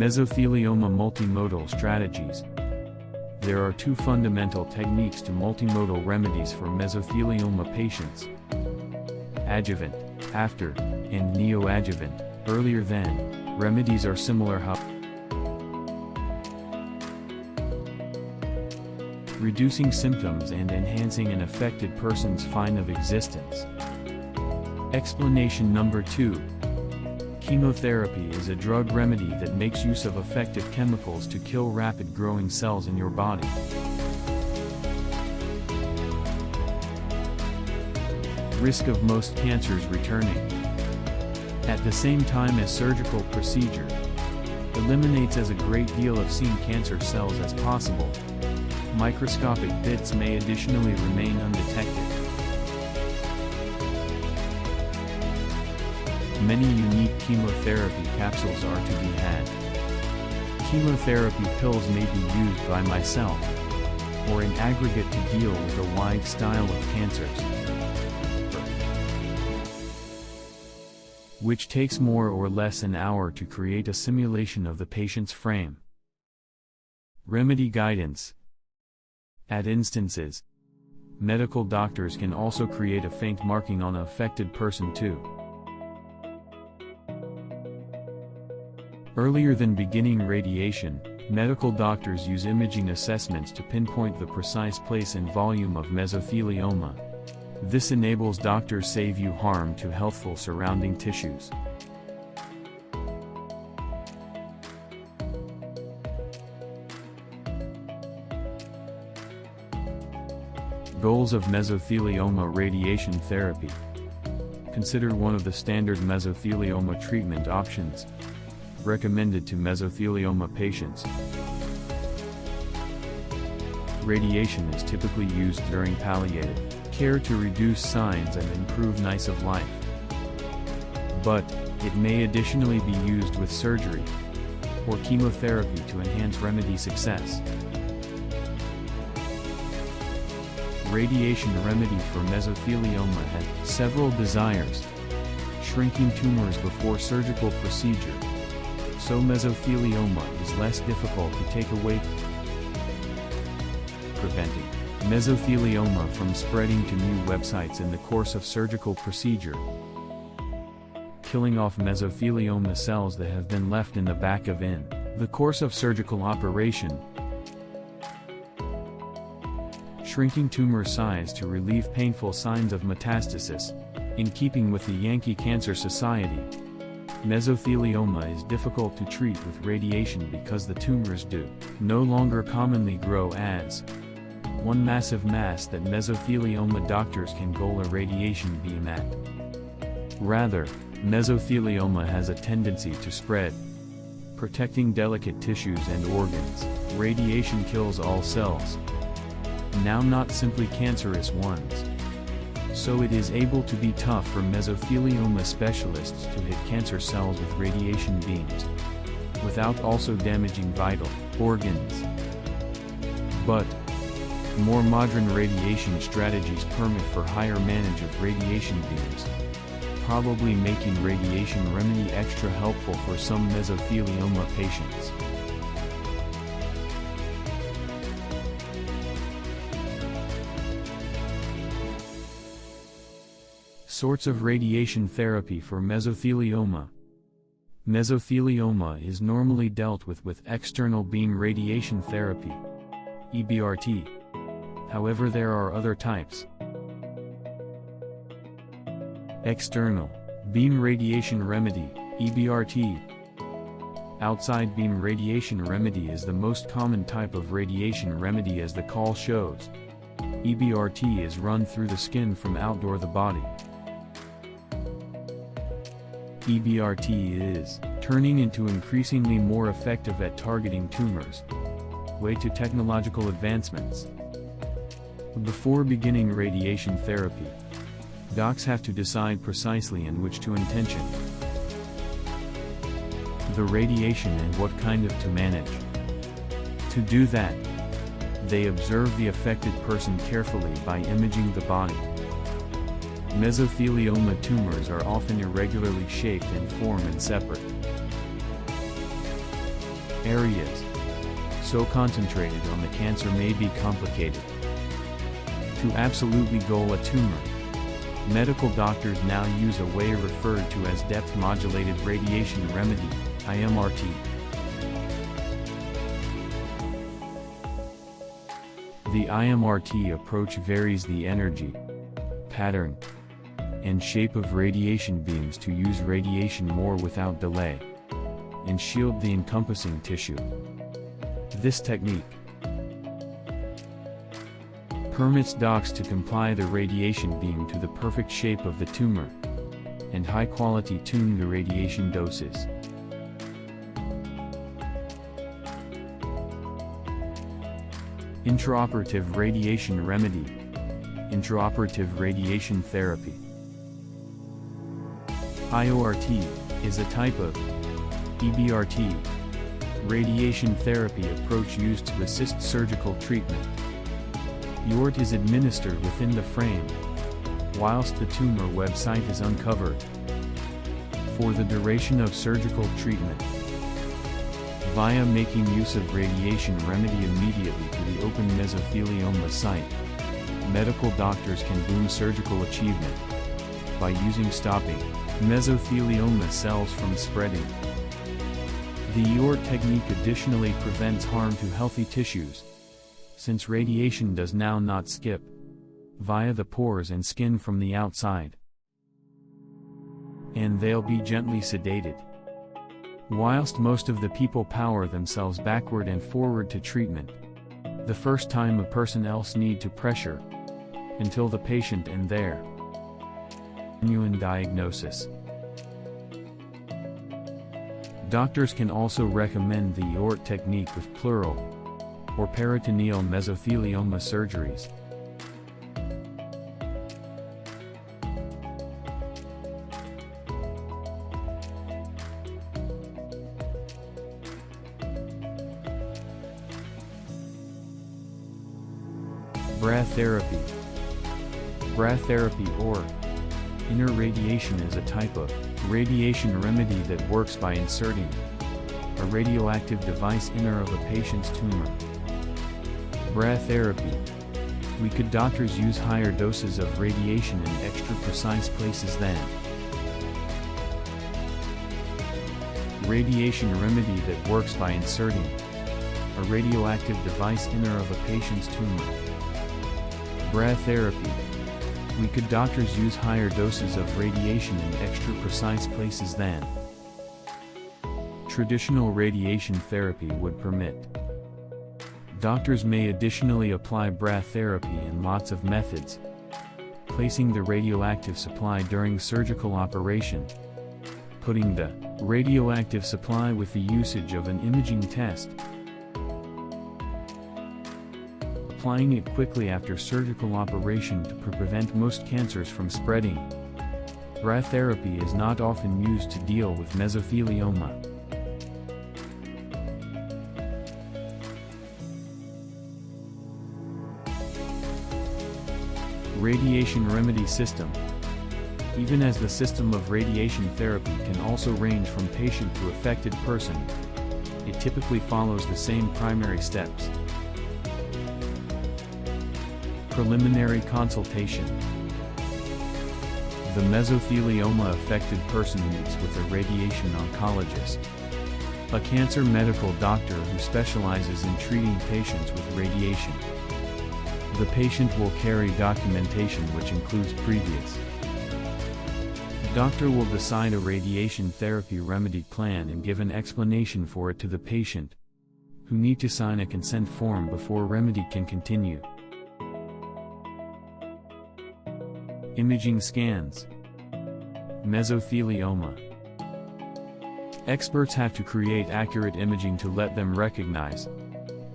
Mesothelioma multimodal strategies. There are two fundamental techniques to multimodal remedies for mesothelioma patients: adjuvant, after, and neoadjuvant, earlier than. Remedies are similar, reducing symptoms and enhancing an affected person's fine of existence. Explanation number 2. Chemotherapy is a drug remedy that makes use of effective chemicals to kill rapid-growing cells in your body. Risk of most cancers returning. At the same time as surgical procedure, eliminates as a great deal of seen cancer cells as possible. Microscopic bits may additionally remain undetected. Many unique chemotherapy capsules are to be had. Chemotherapy pills may be used by myself, or in aggregate to deal with a wide style of cancers, which takes more or less an hour to create a simulation of the patient's frame. Remedy guidance. At instances, medical doctors can also create a faint marking on an affected person too. Earlier than beginning radiation, medical doctors use imaging assessments to pinpoint the precise place and volume of mesothelioma. This enables doctors save you harm to healthful surrounding tissues. Goals of mesothelioma radiation therapy. Considered one of the standard mesothelioma treatment options. Recommended to mesothelioma patients. Radiation is typically used during palliative care to reduce signs and improve nice of life. But, it may additionally be used with surgery or chemotherapy to enhance remedy success. Radiation remedy for mesothelioma has several desires. Shrinking tumors before surgical procedure, so mesothelioma is less difficult to take away. Preventing mesothelioma from spreading to new websites in the course of surgical procedure. Killing off mesothelioma cells that have been left in the back of the course of surgical operation. Shrinking tumor size to relieve painful signs of metastasis, in keeping with the Yankee Cancer Society. Mesothelioma is difficult to treat with radiation because the tumors do no longer commonly grow as one massive mass that mesothelioma doctors can goal a radiation beam at. Rather, mesothelioma has a tendency to spread, protecting delicate tissues and organs. Radiation kills all cells, now not simply cancerous ones. So it is able to be tough for mesothelioma specialists to hit cancer cells with radiation beams, without also damaging vital organs. But, more modern radiation strategies permit for higher manage of radiation beams, probably making radiation remedy extra helpful for some mesothelioma patients. Sorts of radiation therapy for mesothelioma. Mesothelioma is normally dealt with external beam radiation therapy, EBRT. However, there are other types. External beam radiation remedy, EBRT. Outside beam radiation remedy is the most common type of radiation remedy, as the call shows. EBRT is run through the skin from outdoor the body. EBRT is turning into increasingly more effective at targeting tumors. Way to technological advancements. Before beginning radiation therapy, docs have to decide precisely in which to intention the radiation and what kind of to manage. To do that, they observe the affected person carefully by imaging the body. Mesothelioma tumors are often irregularly shaped and form in separate areas so concentrated on the cancer may be complicated. To absolutely goal a tumor, medical doctors now use a way referred to as depth-modulated radiation remedy, IMRT. The IMRT approach varies the energy, pattern, and shape of radiation beams to use radiation more without delay, and shield the encompassing tissue. This technique permits docs to comply the radiation beam to the perfect shape of the tumor, and high-quality tune the radiation doses. Intraoperative radiation remedy, intraoperative radiation therapy. IORT is a type of EBRT radiation therapy approach used to assist surgical treatment. IORT is administered within the frame, whilst the tumor website is uncovered, for the duration of surgical treatment. Via making use of radiation remedy immediately to the open mesothelioma site, medical doctors can boom surgical achievement by stopping mesothelioma cells from spreading. The IORT technique additionally prevents harm to healthy tissues, since radiation does now not skip via the pores and skin from the outside, and they'll be gently sedated. Whilst most of the people power themselves backward and forward to treatment, the first time a person else need to pressure until the patient and their genuine diagnosis. Doctors can also recommend the IORT technique with pleural or peritoneal mesothelioma surgeries. Brachytherapy. Brachytherapy or inner radiation is a type of radiation remedy that works by inserting a radioactive device inner of a patient's tumor. Brachytherapy. We could doctors use higher doses of radiation in extra precise places than radiation remedy that works by inserting a radioactive device inner of a patient's tumor. Brachytherapy. We could doctors use higher doses of radiation in extra precise places than traditional radiation therapy would permit. Doctors may additionally apply brachytherapy in lots of methods, placing the radioactive supply during surgical operation, putting the radioactive supply with the usage of an imaging test, applying it quickly after surgical operation to prevent most cancers from spreading. Brachytherapy is not often used to deal with mesothelioma. Radiation remedy system. Even as the system of radiation therapy can also range from patient to affected person, it typically follows the same primary steps. Preliminary consultation. The mesothelioma affected person meets with a radiation oncologist, a cancer medical doctor who specializes in treating patients with radiation. The patient will carry documentation which includes previous. Doctor will decide a radiation therapy remedy plan and give an explanation for it to the patient, who need to sign a consent form before remedy can continue. Imaging scans. Mesothelioma. Experts have to create accurate imaging to let them recognize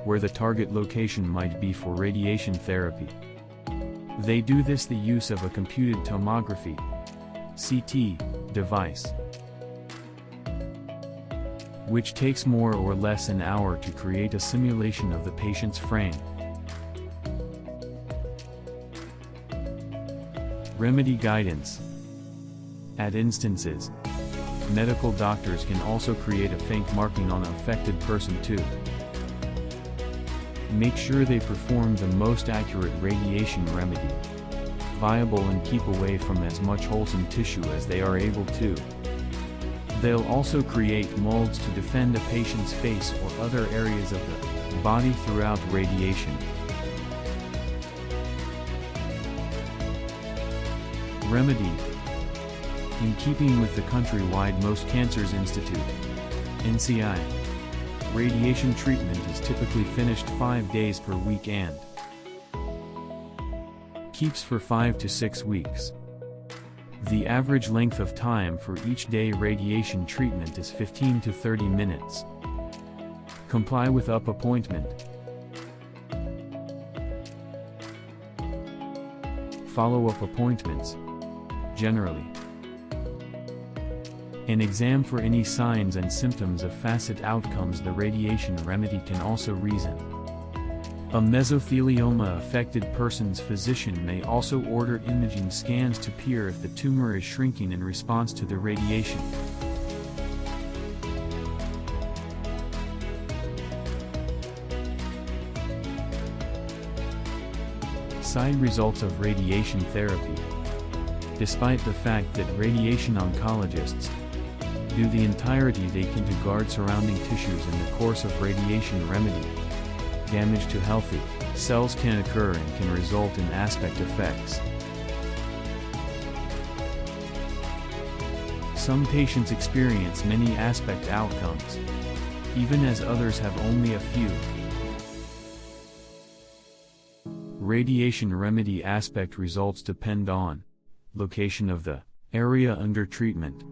where the target location might be for radiation therapy. They do this the use of a computed tomography (CT) device, which takes more or less an hour to create a simulation of the patient's frame. Remedy guidance. At instances, Medical doctors can also create a faint marking on an affected person too. Make sure they perform the most accurate radiation remedy, viable, and keep away from as much wholesome tissue as they are able to. They'll also create molds to defend a patient's face or other areas of the body throughout radiation. Remedy. In keeping with the countrywide Most Cancers Institute (NCI), radiation treatment is typically finished 5 days per week and keeps for 5 to 6 weeks. The average length of time for each day radiation treatment is 15 to 30 minutes. Comply with up appointment. Follow-up appointments. Generally, an exam for any signs and symptoms of facet outcomes. The radiation remedy can also reason. A mesothelioma-affected person's physician may also order imaging scans to peer if the tumor is shrinking in response to the radiation. Side results of radiation therapy. Despite the fact that radiation oncologists do the entirety they can to guard surrounding tissues in the course of radiation remedy, damage to healthy cells can occur and can result in aspect effects. Some patients experience many aspect outcomes, even as others have only a few. Radiation remedy aspect results depend on location of the area under treatment,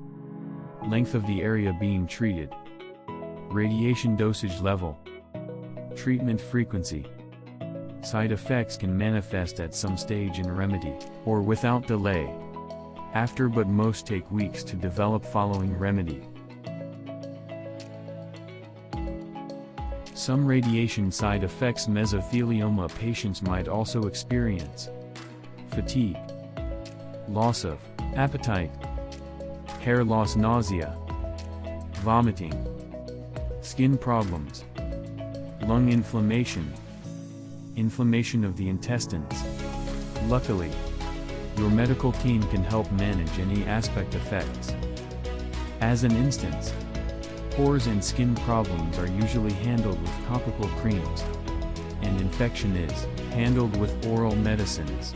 length of the area being treated, radiation dosage level, treatment frequency. Side effects can manifest at some stage in remedy, or without delay, after, but most take weeks to develop following remedy. Some radiation side effects mesothelioma patients might also experience: fatigue, loss of appetite, hair loss, nausea, vomiting, skin problems, lung inflammation, inflammation of the intestines. Luckily, your medical team can help manage any aspect effects. As an instance, pores and skin problems are usually handled with topical creams, and infection is handled with oral medicines.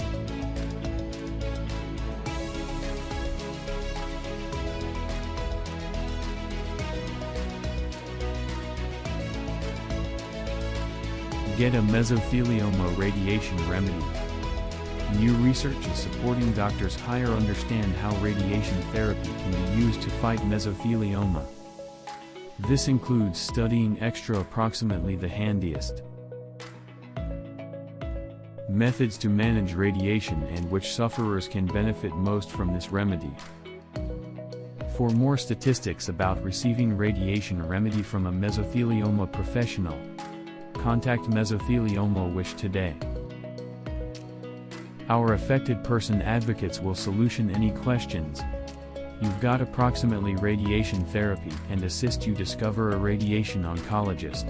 Get a mesothelioma radiation remedy. New research is supporting doctors higher understand how radiation therapy can be used to fight mesothelioma. This includes studying extra approximately the handiest methods to manage radiation and which sufferers can benefit most from this remedy. For more statistics about receiving radiation remedy from a mesothelioma professional, contact Mesothelioma Wish today. Our affected person advocates will solution any questions you've got approximately radiation therapy and assist you discover a radiation oncologist.